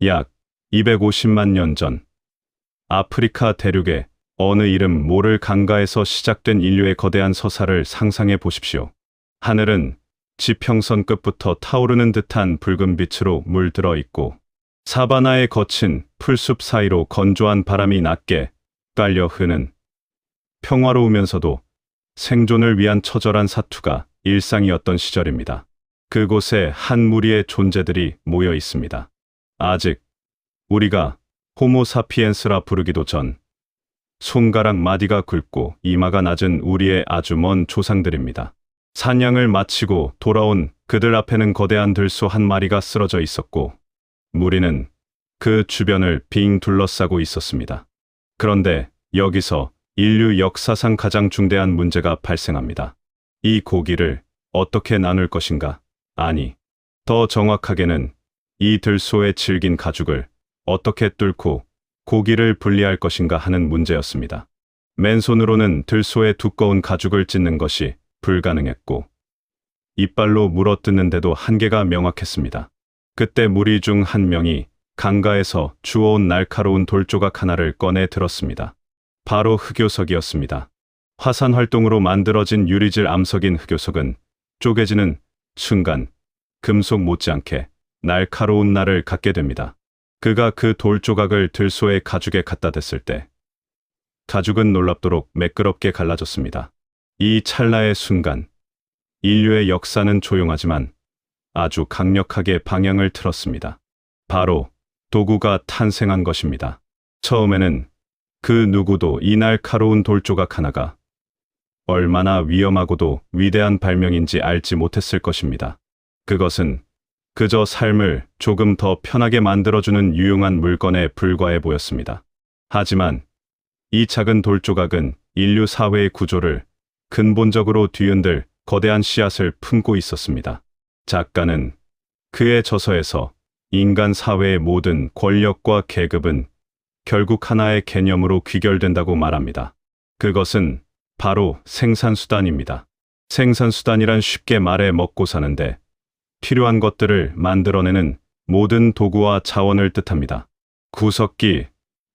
약 250만 년 전, 아프리카 대륙의 어느 이름 모를 강가에서 시작된 인류의 거대한 서사를 상상해 보십시오. 하늘은 지평선 끝부터 타오르는 듯한 붉은 빛으로 물들어 있고, 사바나의 거친 풀숲 사이로 건조한 바람이 낮게 깔려 흐는, 평화로우면서도 생존을 위한 처절한 사투가 일상이었던 시절입니다. 그곳에 한 무리의 존재들이 모여 있습니다. 아직 우리가 호모사피엔스라 부르기도 전, 손가락 마디가 굵고 이마가 낮은 우리의 아주 먼 조상들입니다. 사냥을 마치고 돌아온 그들 앞에는 거대한 들소 한 마리가 쓰러져 있었고, 무리는 그 주변을 빙 둘러싸고 있었습니다. 그런데 여기서 인류 역사상 가장 중대한 문제가 발생합니다. 이 고기를 어떻게 나눌 것인가? 아니, 더 정확하게는 이 들소의 질긴 가죽을 어떻게 뚫고 고기를 분리할 것인가 하는 문제였습니다. 맨손으로는 들소의 두꺼운 가죽을 찢는 것이 불가능했고, 이빨로 물어뜯는데도 한계가 명확했습니다. 그때 무리 중 한 명이 강가에서 주워온 날카로운 돌조각 하나를 꺼내 들었습니다. 바로 흑요석이었습니다. 화산 활동으로 만들어진 유리질 암석인 흑요석은 쪼개지는 순간 금속 못지않게 날카로운 날을 갖게 됩니다. 그가 그 돌조각을 들소의 가죽에 갖다 댔을 때 가죽은 놀랍도록 매끄럽게 갈라졌습니다. 이 찰나의 순간 인류의 역사는 조용하지만 아주 강력하게 방향을 틀었습니다. 바로 도구가 탄생한 것입니다. 처음에는 그 누구도 이 날카로운 돌조각 하나가 얼마나 위험하고도 위대한 발명인지 알지 못했을 것입니다. 그것은 그저 삶을 조금 더 편하게 만들어주는 유용한 물건에 불과해 보였습니다. 하지만 이 작은 돌조각은 인류 사회의 구조를 근본적으로 뒤흔들 거대한 씨앗을 품고 있었습니다. 작가는 그의 저서에서 인간 사회의 모든 권력과 계급은 결국 하나의 개념으로 귀결된다고 말합니다. 그것은 바로 생산수단입니다. 생산수단이란 쉽게 말해 먹고 사는데 필요한 것들을 만들어내는 모든 도구와 자원을 뜻합니다. 구석기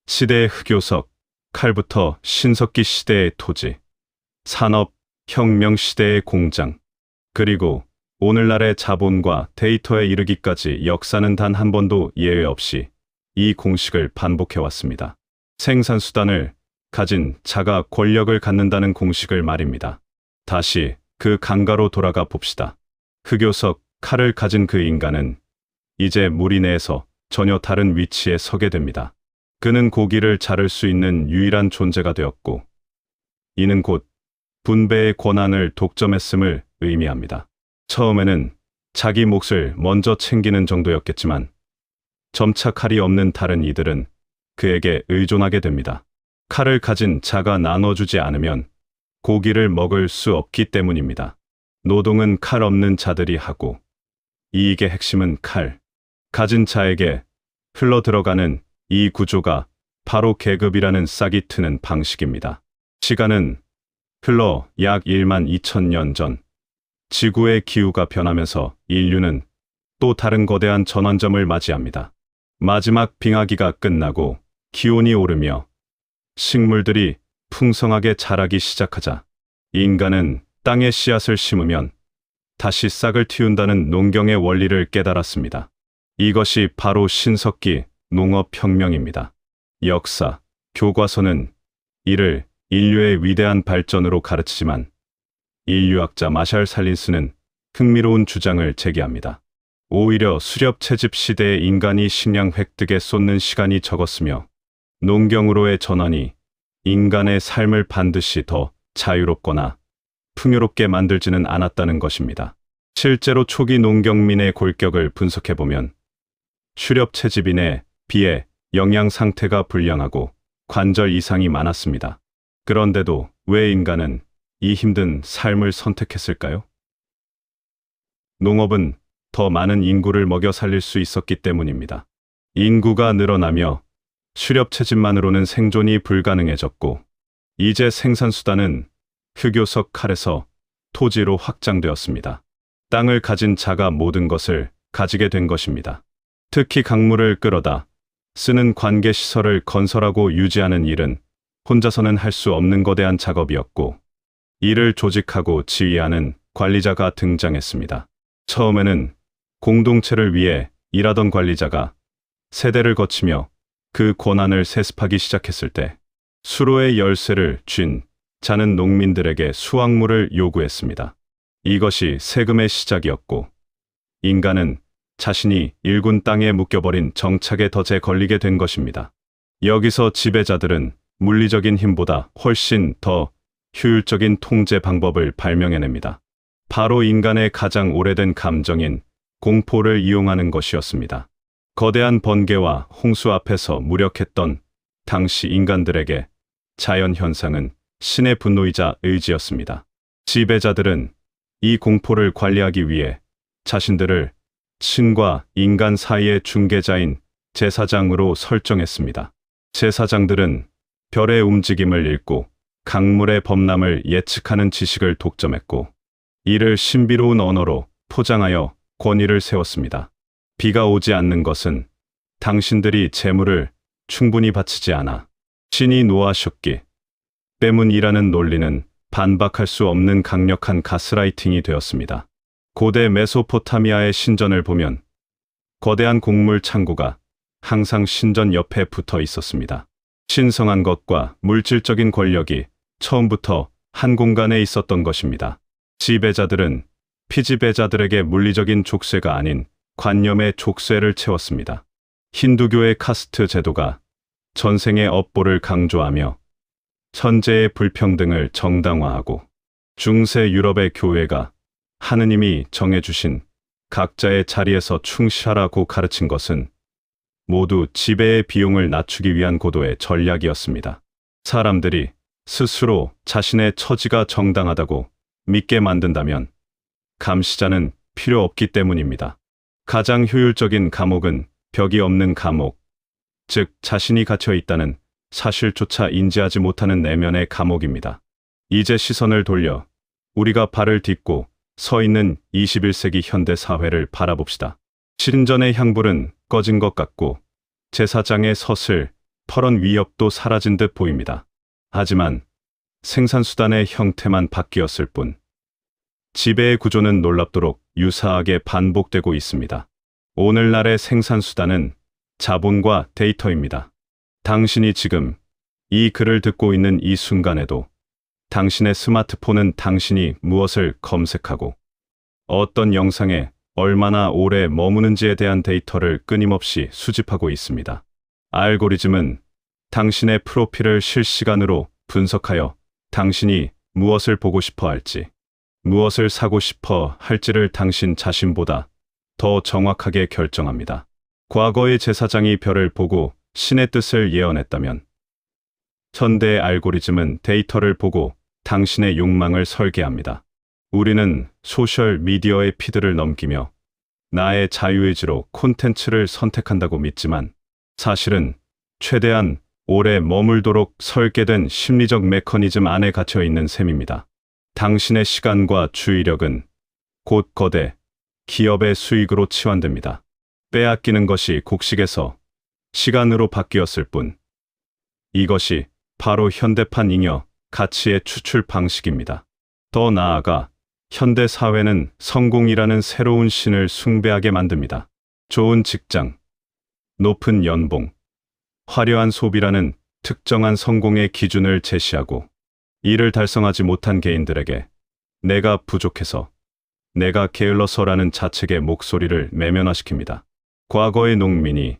시대의 흑요석, 칼부터 신석기 시대의 토지, 산업, 혁명 시대의 공장, 그리고 오늘날의 자본과 데이터에 이르기까지 역사는 단 한 번도 예외 없이 이 공식을 반복해왔습니다. 생산수단을 가진 자가 권력을 갖는다는 공식을 말입니다. 다시 그 강가로 돌아가 봅시다. 흑요석, 칼을 가진 그 인간은 이제 무리 내에서 전혀 다른 위치에 서게 됩니다. 그는 고기를 자를 수 있는 유일한 존재가 되었고, 이는 곧 분배의 권한을 독점했음을 의미합니다. 처음에는 자기 몫을 먼저 챙기는 정도였겠지만 점차 칼이 없는 다른 이들은 그에게 의존하게 됩니다. 칼을 가진 자가 나눠주지 않으면 고기를 먹을 수 없기 때문입니다. 노동은 칼 없는 자들이 하고, 이익의 핵심은 칼 가진 자에게 흘러 들어가는 이 구조가 바로 계급이라는 싹이 트는 방식입니다. 시간은 흘러 약 1만 2천 년 전, 지구의 기후가 변하면서 인류는 또 다른 거대한 전환점을 맞이합니다. 마지막 빙하기가 끝나고 기온이 오르며 식물들이 풍성하게 자라기 시작하자 인간은 땅에 씨앗을 심으면 다시 싹을 틔운다는 농경의 원리를 깨달았습니다. 이것이 바로 신석기 농업혁명입니다. 역사, 교과서는 이를 인류의 위대한 발전으로 가르치지만 인류학자 마샬 살린스는 흥미로운 주장을 제기합니다. 오히려 수렵 채집 시대의 인간이 식량 획득에 쏟는 시간이 적었으며 농경으로의 전환이 인간의 삶을 반드시 더 자유롭거나 풍요롭게 만들지는 않았다는 것입니다. 실제로 초기 농경민의 골격을 분석해보면 수렵 채집인에 비해 영양 상태가 불량하고 관절 이상이 많았습니다. 그런데도 왜 인간은 이 힘든 삶을 선택했을까요? 농업은 더 많은 인구를 먹여 살릴 수 있었기 때문입니다. 인구가 늘어나며 수렵 채집만으로는 생존이 불가능해졌고, 이제 생산수단은 흑요석 칼에서 토지로 확장되었습니다. 땅을 가진 자가 모든 것을 가지게 된 것입니다. 특히 강물을 끌어다 쓰는 관계시설을 건설하고 유지하는 일은 혼자서는 할 수 없는 거대한 작업이었고, 이를 조직하고 지휘하는 관리자가 등장했습니다. 처음에는 공동체를 위해 일하던 관리자가 세대를 거치며 그 권한을 세습하기 시작했을 때 수로의 열쇠를 쥔 자는 농민들에게 수확물을 요구했습니다. 이것이 세금의 시작이었고, 인간은 자신이 일군 땅에 묶여버린 정착의 덫에 걸리게 된 것입니다. 여기서 지배자들은 물리적인 힘보다 훨씬 더 효율적인 통제 방법을 발명해냅니다. 바로 인간의 가장 오래된 감정인 공포를 이용하는 것이었습니다. 거대한 번개와 홍수 앞에서 무력했던 당시 인간들에게 자연 현상은 신의 분노이자 의지였습니다. 지배자들은 이 공포를 관리하기 위해 자신들을 신과 인간 사이의 중개자인 제사장으로 설정했습니다. 제사장들은 별의 움직임을 읽고 강물의 범람을 예측하는 지식을 독점했고, 이를 신비로운 언어로 포장하여 권위를 세웠습니다. 비가 오지 않는 것은 당신들이 재물을 충분히 바치지 않아 신이 노하셨기 때문이라는 논리는 반박할 수 없는 강력한 가스라이팅이 되었습니다. 고대 메소포타미아의 신전을 보면 거대한 곡물 창고가 항상 신전 옆에 붙어 있었습니다. 신성한 것과 물질적인 권력이 처음부터 한 공간에 있었던 것입니다. 지배자들은 피지배자들에게 물리적인 족쇄가 아닌 관념의 족쇄를 채웠습니다. 힌두교의 카스트 제도가 전생의 업보를 강조하며 천재의 불평등을 정당화하고, 중세 유럽의 교회가 하느님이 정해주신 각자의 자리에서 충실하라고 가르친 것은 모두 지배의 비용을 낮추기 위한 고도의 전략이었습니다. 사람들이 스스로 자신의 처지가 정당하다고 믿게 만든다면 감시자는 필요 없기 때문입니다. 가장 효율적인 감옥은 벽이 없는 감옥, 즉 자신이 갇혀 있다는 사실조차 인지하지 못하는 내면의 감옥입니다. 이제 시선을 돌려 우리가 발을 딛고 서 있는 21세기 현대 사회를 바라봅시다. 신전의 향불은 꺼진 것 같고 제사장의 서슬, 펄은 위협도 사라진 듯 보입니다. 하지만 생산수단의 형태만 바뀌었을 뿐 지배의 구조는 놀랍도록 유사하게 반복되고 있습니다. 오늘날의 생산수단은 자본과 데이터입니다. 당신이 지금 이 글을 듣고 있는 이 순간에도 당신의 스마트폰은 당신이 무엇을 검색하고 어떤 영상에 얼마나 오래 머무는지에 대한 데이터를 끊임없이 수집하고 있습니다. 알고리즘은 당신의 프로필을 실시간으로 분석하여 당신이 무엇을 보고 싶어 할지, 무엇을 사고 싶어 할지를 당신 자신보다 더 정확하게 결정합니다. 과거의 제사장이 별을 보고 신의 뜻을 예언했다면, 현대의 알고리즘은 데이터를 보고 당신의 욕망을 설계합니다. 우리는 소셜 미디어의 피드를 넘기며 나의 자유의지로 콘텐츠를 선택한다고 믿지만, 사실은 최대한 오래 머물도록 설계된 심리적 메커니즘 안에 갇혀 있는 셈입니다. 당신의 시간과 주의력은 곧 거대 기업의 수익으로 치환됩니다. 빼앗기는 것이 곡식에서 시간으로 바뀌었을 뿐, 이것이 바로 현대판 잉여 가치의 추출 방식입니다. 더 나아가 현대 사회는 성공이라는 새로운 신을 숭배하게 만듭니다. 좋은 직장, 높은 연봉, 화려한 소비라는 특정한 성공의 기준을 제시하고, 이를 달성하지 못한 개인들에게 내가 부족해서, 내가 게을러서라는 자책의 목소리를 매면화시킵니다. 과거의 농민이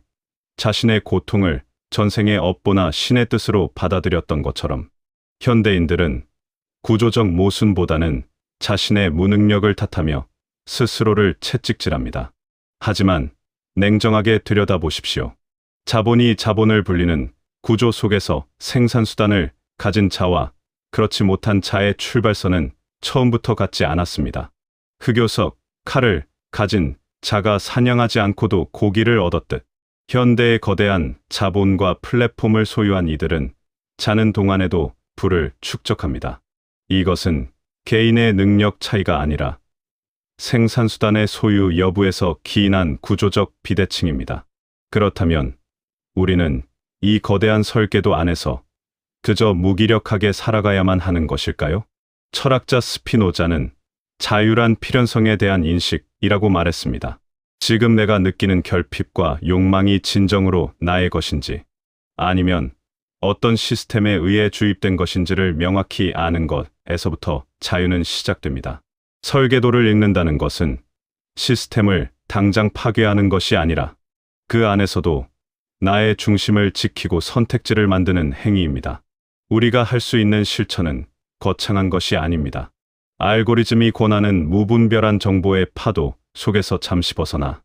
자신의 고통을 전생의 업보나 신의 뜻으로 받아들였던 것처럼 현대인들은 구조적 모순보다는 자신의 무능력을 탓하며 스스로를 채찍질합니다. 하지만 냉정하게 들여다보십시오. 자본이 자본을 불리는 구조 속에서 생산수단을 가진 자와 그렇지 못한 자의 출발선은 처음부터 같지 않았습니다. 흑요석, 칼을 가진 자가 사냥하지 않고도 고기를 얻었듯, 현대의 거대한 자본과 플랫폼을 소유한 이들은 자는 동안에도 부를 축적합니다. 이것은 개인의 능력 차이가 아니라 생산수단의 소유 여부에서 기인한 구조적 비대칭입니다. 그렇다면 우리는 이 거대한 설계도 안에서 그저 무기력하게 살아가야만 하는 것일까요? 철학자 스피노자는 자유란 필연성에 대한 인식이라고 말했습니다. 지금 내가 느끼는 결핍과 욕망이 진정으로 나의 것인지, 아니면 어떤 시스템에 의해 주입된 것인지를 명확히 아는 것에서부터 자유는 시작됩니다. 설계도를 읽는다는 것은 시스템을 당장 파괴하는 것이 아니라 그 안에서도 나의 중심을 지키고 선택지를 만드는 행위입니다. 우리가 할 수 있는 실천은 거창한 것이 아닙니다. 알고리즘이 권하는 무분별한 정보의 파도 속에서 잠시 벗어나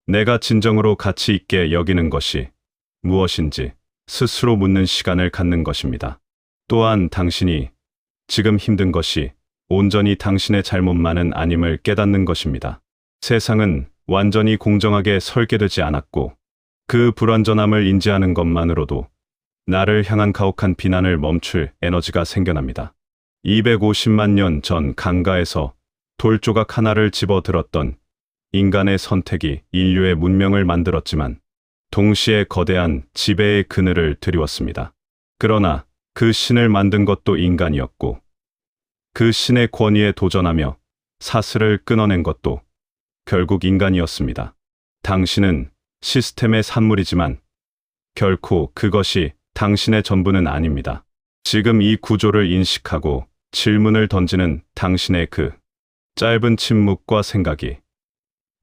내가 진정으로 가치 있게 여기는 것이 무엇인지 스스로 묻는 시간을 갖는 것입니다. 또한 당신이 지금 힘든 것이 온전히 당신의 잘못만은 아님을 깨닫는 것입니다. 세상은 완전히 공정하게 설계되지 않았고 그 불완전함을 인지하는 것만으로도 나를 향한 가혹한 비난을 멈출 에너지가 생겨납니다. 250만 년 전 강가에서 돌조각 하나를 집어들었던 인간의 선택이 인류의 문명을 만들었지만 동시에 거대한 지배의 그늘을 드리웠습니다. 그러나 그 신을 만든 것도 인간이었고 그 신의 권위에 도전하며 사슬을 끊어낸 것도 결국 인간이었습니다. 당신은 시스템의 산물이지만 결코 그것이 당신의 전부는 아닙니다. 지금 이 구조를 인식하고 질문을 던지는 당신의 그 짧은 침묵과 생각이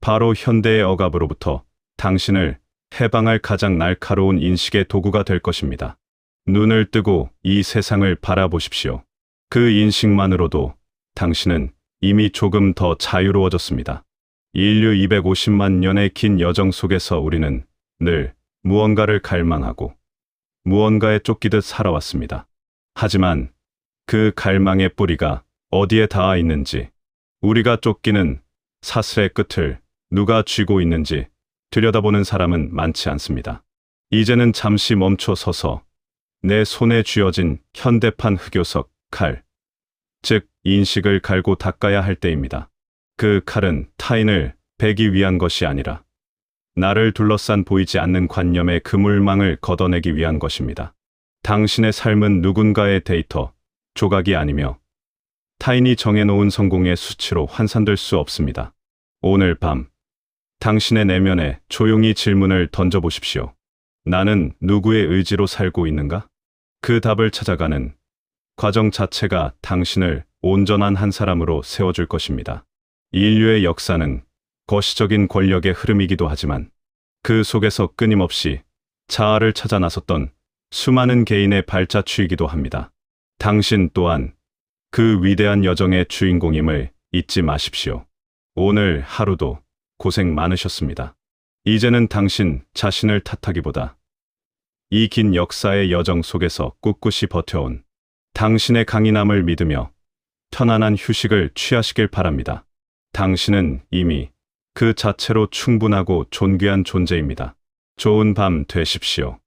바로 현대의 억압으로부터 당신을 해방할 가장 날카로운 인식의 도구가 될 것입니다. 눈을 뜨고 이 세상을 바라보십시오. 그 인식만으로도 당신은 이미 조금 더 자유로워졌습니다. 인류 250만 년의 긴 여정 속에서 우리는 늘 무언가를 갈망하고 무언가에 쫓기듯 살아왔습니다. 하지만 그 갈망의 뿌리가 어디에 닿아 있는지, 우리가 쫓기는 사슬의 끝을 누가 쥐고 있는지 들여다보는 사람은 많지 않습니다. 이제는 잠시 멈춰 서서 내 손에 쥐어진 현대판 흑요석 칼, 즉 인식을 갈고 닦아야 할 때입니다. 그 칼은 타인을 베기 위한 것이 아니라 나를 둘러싼 보이지 않는 관념의 그물망을 걷어내기 위한 것입니다. 당신의 삶은 누군가의 데이터, 조각이 아니며 타인이 정해놓은 성공의 수치로 환산될 수 없습니다. 오늘 밤 당신의 내면에 조용히 질문을 던져보십시오. 나는 누구의 의지로 살고 있는가? 그 답을 찾아가는 과정 자체가 당신을 온전한 한 사람으로 세워줄 것입니다. 인류의 역사는 거시적인 권력의 흐름이기도 하지만 그 속에서 끊임없이 자아를 찾아 나섰던 수많은 개인의 발자취이기도 합니다. 당신 또한 그 위대한 여정의 주인공임을 잊지 마십시오. 오늘 하루도 고생 많으셨습니다. 이제는 당신 자신을 탓하기보다 이 긴 역사의 여정 속에서 꿋꿋이 버텨온 당신의 강인함을 믿으며 편안한 휴식을 취하시길 바랍니다. 당신은 이미 그 자체로 충분하고 존귀한 존재입니다. 좋은 밤 되십시오.